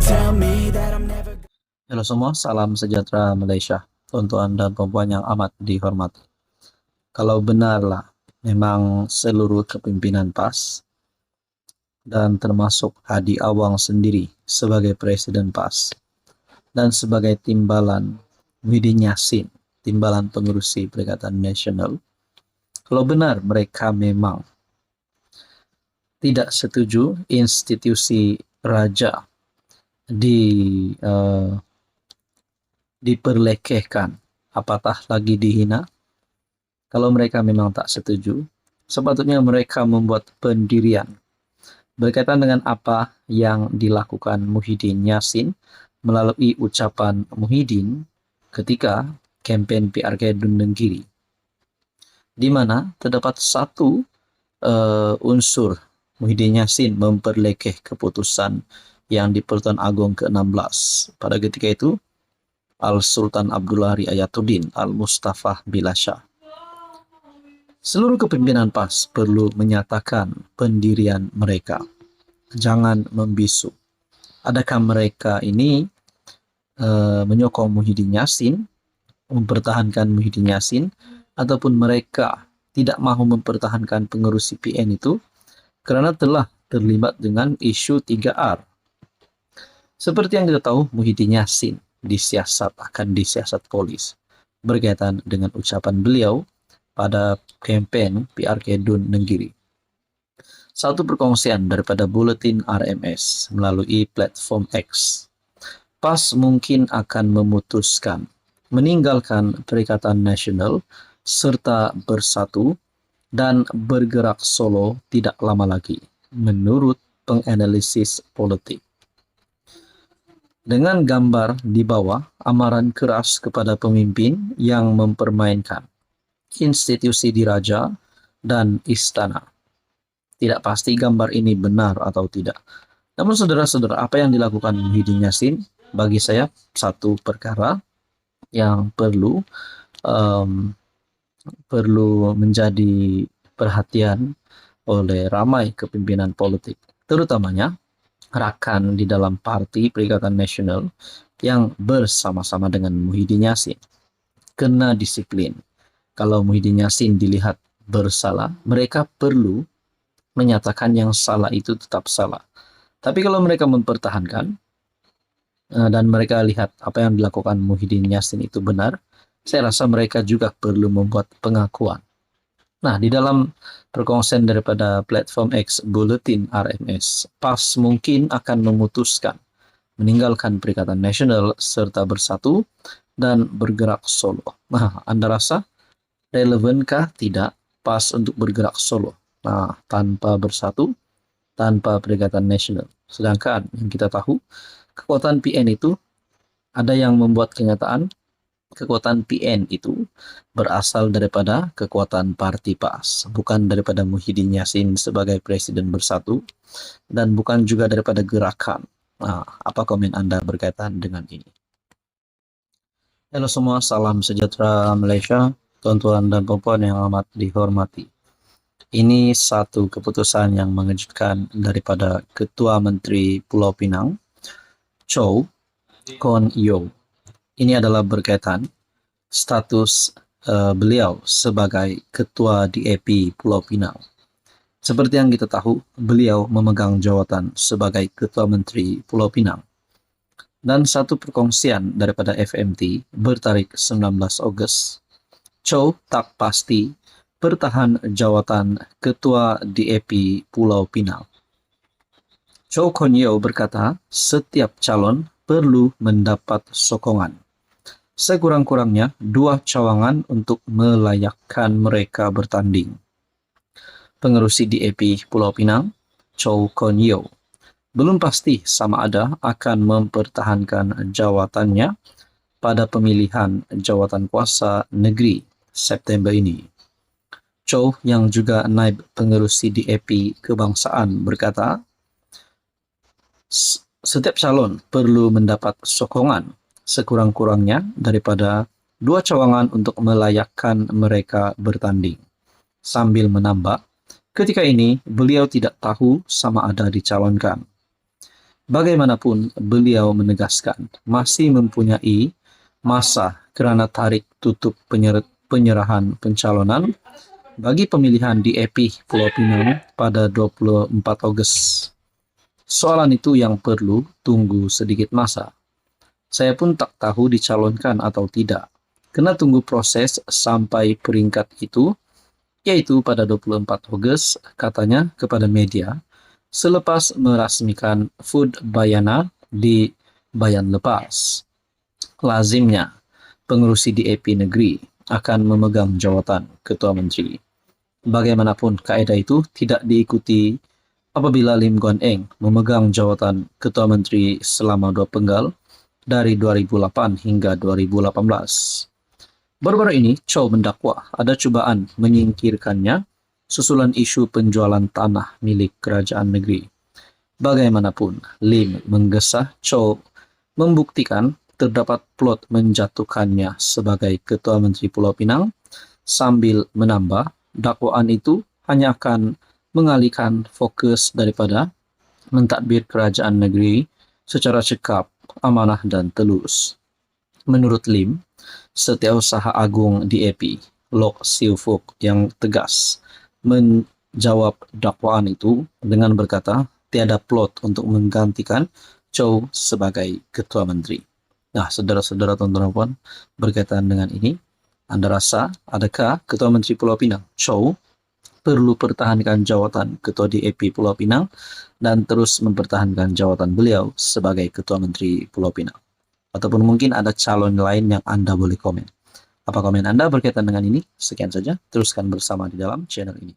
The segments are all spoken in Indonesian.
tell me that I'm never. Halo semua, salam sejahtera Malaysia. Tuan-tuan dan puan yang amat dihormati. Kalau benarlah memang seluruh kepimpinan PAS dan termasuk Hadi Awang sendiri sebagai Presiden PAS dan sebagai timbalan Muhyiddin Yassin, timbalan pengurusi Perikatan Nasional, kalau benar mereka memang tidak setuju institusi raja diperlekehkan, apatah lagi dihina. Kalau mereka memang tak setuju, sepatutnya mereka membuat pendirian berkaitan dengan apa yang dilakukan Muhyiddin Yassin melalui ucapan Muhyiddin ketika kempen PRK Dun Nenggiri, di mana terdapat satu unsur Muhyiddin Yassin memperlekeh keputusan yang di Pertuan Agong ke-16 pada ketika itu Al-Sultan Abdullah Riayatuddin Al-Mustafa Bilasha. Seluruh kepimpinan PAS perlu menyatakan pendirian mereka. Jangan membisu. Adakah mereka ini menyokong Muhyiddin Yassin, mempertahankan Muhyiddin Yassin, ataupun mereka tidak mahu mempertahankan pengurusi PN itu karena telah terlibat dengan isu 3R. Seperti yang kita tahu, Muhyiddin Yassin akan disiasat polis berkaitan dengan ucapan beliau pada kempen PRK Dun Nenggiri. Satu perkongsian daripada buletin RMS melalui platform X. PAS mungkin akan memutuskan meninggalkan Perikatan Nasional serta bersatu dan bergerak solo tidak lama lagi, menurut penganalisis politik. Dengan gambar di bawah amaran keras kepada pemimpin yang mempermainkan institusi diraja dan istana. Tidak pasti gambar ini benar atau tidak. Namun saudara-saudara, apa yang dilakukan Muhyiddin Yassin bagi saya satu perkara yang perlu menjadi perhatian oleh ramai kepimpinan politik, terutamanya rakan di dalam parti Perikatan Nasional yang bersama-sama dengan Muhyiddin Yassin. Kena disiplin. Kalau Muhyiddin Yassin dilihat bersalah, mereka perlu menyatakan yang salah itu tetap salah. Tapi kalau mereka mempertahankan dan mereka lihat apa yang dilakukan Muhyiddin Yassin itu benar, saya rasa mereka juga perlu membuat pengakuan. Nah, di dalam perkongsian daripada platform X Buletin RMS, PAS mungkin akan memutuskan meninggalkan Perikatan Nasional serta bersatu dan bergerak solo. Nah, Anda rasa relevankah tidak PAS untuk bergerak solo? Nah, tanpa bersatu, tanpa Perikatan Nasional. Sedangkan yang kita tahu, kekuatan PN itu ada yang membuat kenyataan kekuatan PN itu berasal daripada kekuatan parti PAS, bukan daripada Muhyiddin Yassin sebagai Presiden bersatu, dan bukan juga daripada gerakan. Nah, apa komen Anda berkaitan dengan ini? Halo semua, salam sejahtera Malaysia, tuan-tuan dan puan yang amat dihormati. Ini satu keputusan yang mengejutkan daripada Ketua Menteri Pulau Pinang, Chow Kon Yeow. Ini adalah berkaitan status beliau sebagai Ketua DAP Pulau Pinang. Seperti yang kita tahu, beliau memegang jawatan sebagai Ketua Menteri Pulau Pinang. Dan satu perkongsian daripada FMT bertarik 19 Ogos, Chow tak pasti bertahan jawatan Ketua DAP Pulau Pinang. Chow Kon Yeow berkata, setiap calon perlu mendapat sokongan. Sekurang-kurangnya 2 cawangan untuk melayakkan mereka bertanding. Pengerusi DAP Pulau Pinang, Chow Kon Yeow, belum pasti sama ada akan mempertahankan jawatannya pada pemilihan jawatan kuasa negeri September ini. Chow yang juga naib pengerusi DAP kebangsaan berkata, setiap calon perlu mendapat sokongan sekurang-kurangnya daripada 2 cawangan untuk melayakkan mereka bertanding. Sambil menambah, ketika ini beliau tidak tahu sama ada dicalonkan. Bagaimanapun, beliau menegaskan masih mempunyai masa kerana tarik tutup penyerahan pencalonan bagi pemilihan di EP Pulau Pinang pada 24 Ogos. Soalan itu yang perlu tunggu sedikit masa. Saya pun tak tahu dicalonkan atau tidak. Kena tunggu proses sampai peringkat itu, yaitu pada 24 Ogos, katanya kepada media, selepas merasmikan Food Bayana di Bayan Lepas. Lazimnya, pengerusi DAP negeri akan memegang jawatan Ketua Menteri. Bagaimanapun, kaedah itu tidak diikuti apabila Lim Guan Eng memegang jawatan Ketua Menteri selama 2 penggal dari 2008 hingga 2018. Baru-baru ini, Chow mendakwa ada cubaan menyingkirkannya susulan isu penjualan tanah milik kerajaan negeri. Bagaimanapun, Lim menggesa Chow membuktikan terdapat plot menjatuhkannya sebagai Ketua Menteri Pulau Pinang sambil menambah dakwaan itu hanya akan mengalihkan fokus daripada mentadbir kerajaan negeri secara cekap, amanah dan telus. Menurut Lim, Setiausaha Agung DAP, Lok Siu Fok yang tegas menjawab dakwaan itu dengan berkata tiada plot untuk menggantikan Chow sebagai Ketua Menteri. Nah, saudara-saudara tuan-tuan dan puan, berkaitan dengan ini, anda rasa adakah Ketua Menteri Pulau Pinang, Chow, perlu pertahankan jawatan Ketua DAP Pulau Pinang dan terus mempertahankan jawatan beliau sebagai Ketua Menteri Pulau Pinang? Ataupun mungkin ada calon lain yang anda boleh komen. Apa komen anda berkaitan dengan ini? Sekian saja, teruskan bersama di dalam channel ini.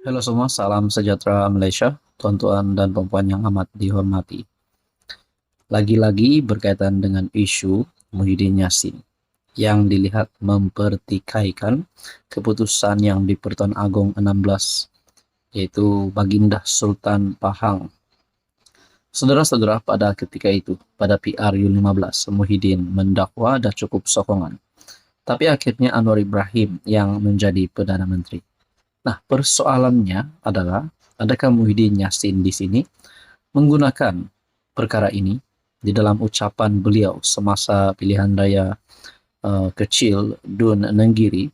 Halo semua, salam sejahtera Malaysia, tuan-tuan dan puan yang amat dihormati. Lagi-lagi berkaitan dengan isu Muhyiddin Yassin yang dilihat mempertikaikan keputusan yang di Pertuan Agong 16, yaitu Baginda Sultan Pahang. Saudara-saudara, pada ketika itu, pada PRU 15, Muhyiddin mendakwa dah cukup sokongan. Tapi akhirnya Anwar Ibrahim yang menjadi Perdana Menteri. Nah, persoalannya adalah, adakah Muhyiddin Yassin di sini menggunakan perkara ini di dalam ucapan beliau semasa pilihan raya kecil Dun Nenggiri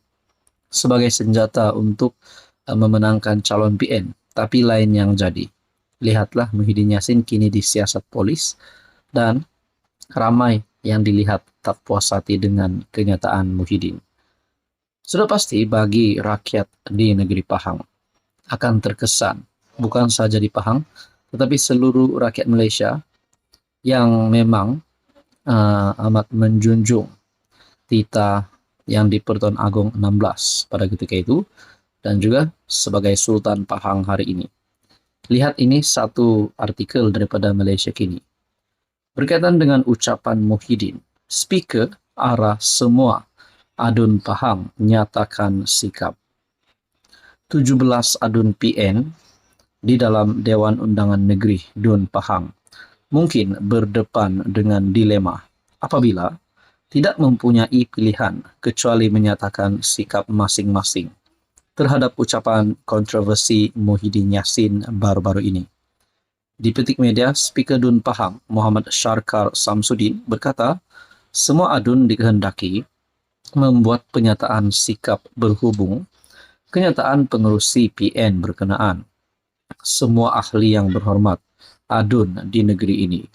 sebagai senjata untuk memenangkan calon PN, tapi lain yang jadi. Lihatlah, Muhyiddin Yassin kini disiasat polis dan ramai yang dilihat tak puas hati dengan kenyataan Muhyiddin. Sudah pasti bagi rakyat di negeri Pahang akan terkesan, bukan saja di Pahang, tetapi seluruh rakyat Malaysia yang memang amat menjunjung titah yang di Pertuan Agong 16 pada ketika itu dan juga sebagai Sultan Pahang hari ini. Lihat ini satu artikel daripada Malaysia Kini. Berkaitan dengan ucapan Muhyiddin, speaker arah semua adun Pahang nyatakan sikap. 17 adun PN di dalam Dewan Undangan Negeri Dun Pahang mungkin berdepan dengan dilema apabila tidak mempunyai pilihan kecuali menyatakan sikap masing-masing terhadap ucapan kontroversi Muhyiddin Yassin baru-baru ini. Di Petik Media, Speaker Dun Pahang, Muhammad Syarkar Samsudin berkata, semua adun dikehendaki membuat pernyataan sikap berhubung kenyataan pengerusi PN berkenaan. Semua ahli yang berhormat adun di negeri ini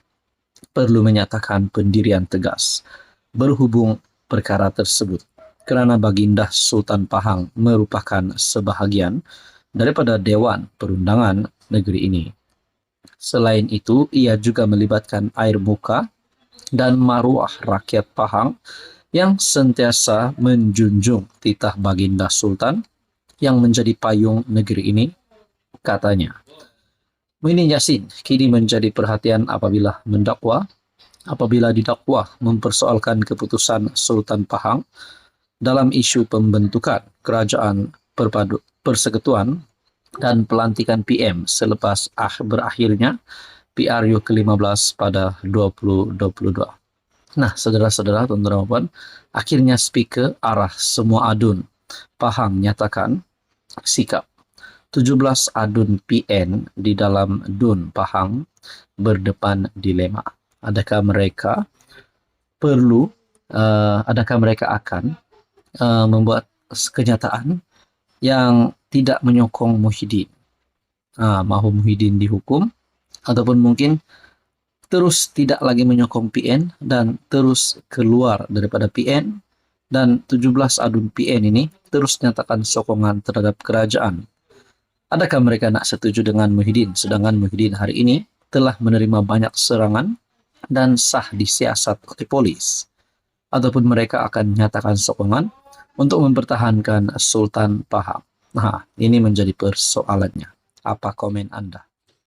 perlu menyatakan pendirian tegas berhubung perkara tersebut kerana Baginda Sultan Pahang merupakan sebahagian daripada Dewan Perundangan negeri ini. Selain itu, ia juga melibatkan air muka dan maruah rakyat Pahang yang sentiasa menjunjung titah Baginda Sultan yang menjadi payung negeri ini, katanya. Muhyiddin Yassin kini menjadi perhatian apabila didakwa mempersoalkan keputusan Sultan Pahang dalam isu pembentukan kerajaan persekutuan dan pelantikan PM selepas berakhirnya PRU ke-15 pada 2022. Nah, saudara-saudara, tuan-tuan dan puan, akhirnya speaker arah semua adun Pahang nyatakan sikap. 17 adun PN di dalam Dun Pahang berdepan dilema. Adakah mereka akan membuat kenyataan yang tidak menyokong Muhyiddin? Mahu Muhyiddin dihukum, ataupun mungkin terus tidak lagi menyokong PN dan terus keluar daripada PN, dan 17 adun PN ini terus nyatakan sokongan terhadap kerajaan. Adakah mereka nak setuju dengan Muhyiddin, sedangkan Muhyiddin hari ini telah menerima banyak serangan dan sah disiasat oleh polis? Ataupun mereka akan nyatakan sokongan untuk mempertahankan Sultan Pahang? Ini menjadi persoalannya. Apa komen Anda?